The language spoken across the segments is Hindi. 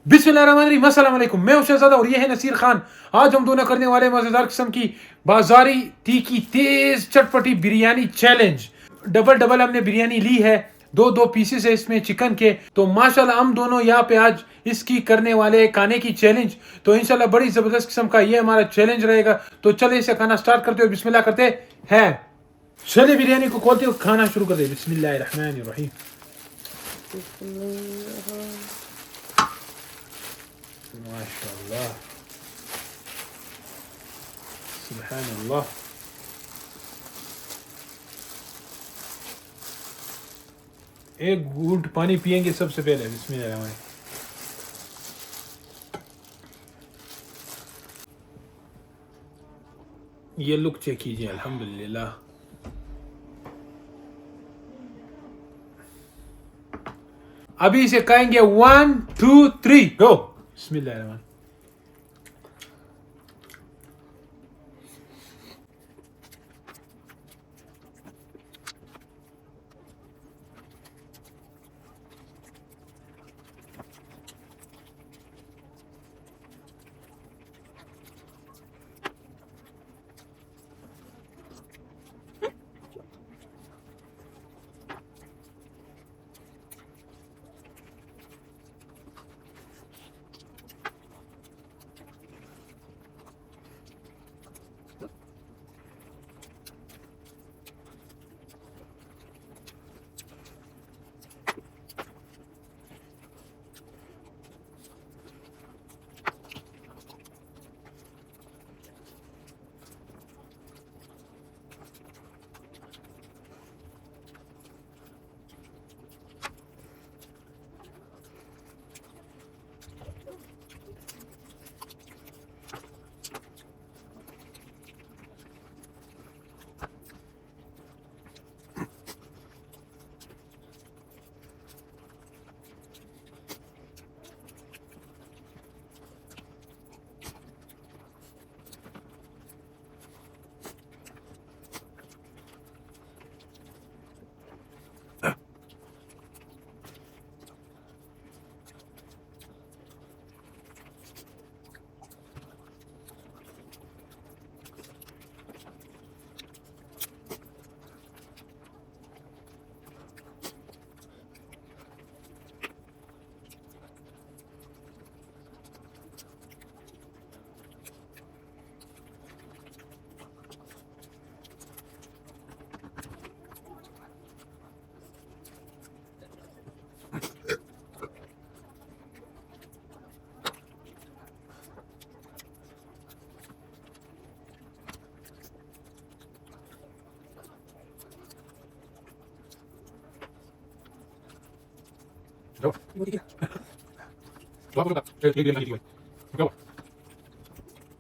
बिस्मिल्लाहिर्रहमानिर्रहीम, अस्सलाम वालेकुम। मैं हूं शहजादा और ये है नसीर खान। आज हम दोनों करने वाले मजेदार किस्म की बाजारी तीखी तेज चटपटी बिरयानी चैलेंज। डबल डबल हमने बिरयानी ली है, दो दो पीसेस है इसमें चिकन के। तो माशाल्लाह हम दोनों यहाँ पे आज इसकी करने वाले खाने की चैलेंज। तो इंशाल्लाह बड़ी जबरदस्त किस्म का ये हमारा चैलेंज रहेगा। तो चले इसे खाना स्टार्ट करते हो, बिस्मिल्लाह करते हैं। चले बिरयानी को खोलते हो, खाना शुरू कर दे। बिस्मिल्लाहिर्रहमानिर्रहीम। माशाल्लाह, सुभान अल्लाह। एक घूंट पानी पिएंगे सबसे पहले। बिस्मिल्लाह। ये लुक चेक कीजिए, अल्हम्दुलिल्लाह। अभी इसे कहेंगे 1 2 3 गो। बिस्मिल्लाह।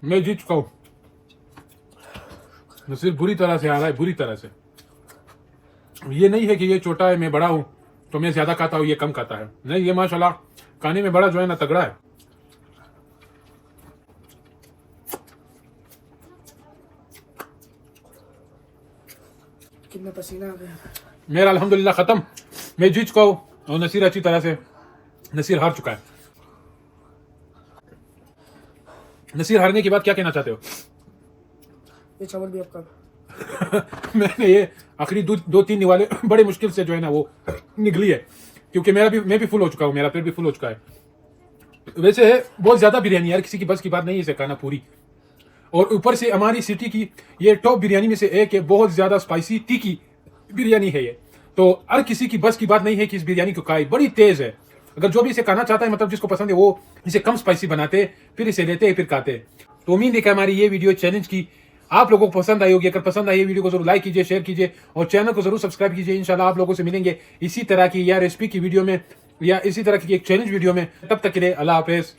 मैं जीत चुका हूँ। नसीर बुरी तरह से आ रहा है, बुरी तरह से। ये नहीं है कि ये छोटा है मैं बड़ा हूँ तो मैं ज्यादा खाता हूँ ये कम खाता है। नहीं, ये माशाल्लाह खाने में बड़ा जो है ना तगड़ा है। कितना पसीना आ गया। मेरा अल्हम्दुलिल्लाह खत्म। मैं जीत चुका हूँ और नसीर अच्छी तरह से, नसीर हार चुका है। नसीर हारने के बाद क्या कहना चाहते हो? ये चावल भी आपका। मैंने ये आखिरी दो तीन निवाले बड़े मुश्किल से जो है ना वो निकली है, क्योंकि मैं भी फुल हो चुका हूँ, मेरा पेट भी फुल हो चुका है। वैसे है बहुत ज्यादा बिरयानी यार, किसी की बस की बात नहीं है इसे खाना पूरी। और ऊपर से हमारी सिटी की ये टॉप बिरयानी में से एक है, बहुत ज्यादा स्पाइसी तीखी बिरयानी है ये। तो हर किसी की बस की बात नहीं है कि इस बिरयानी को खाए, बड़ी तेज है। अगर जो भी इसे खाना चाहता है, मतलब जिसको पसंद है, वो इसे कम स्पाइसी बनाते फिर इसे लेते फिर खाते। तो उम्मीद है कि हमारी ये वीडियो चैलेंज की आप लोगों को पसंद आई होगी। अगर पसंद आई ये वीडियो को जरूर लाइक कीजिए, शेयर कीजिए और चैनल को जरूर सब्सक्राइब कीजिए। इंशाल्लाह आप लोगों से मिलेंगे इसी तरह की या रेसिपी की वीडियो में या इसी तरह की एक चैलेंज वीडियो में। तब तक के लिए अल्लाह हाफिज।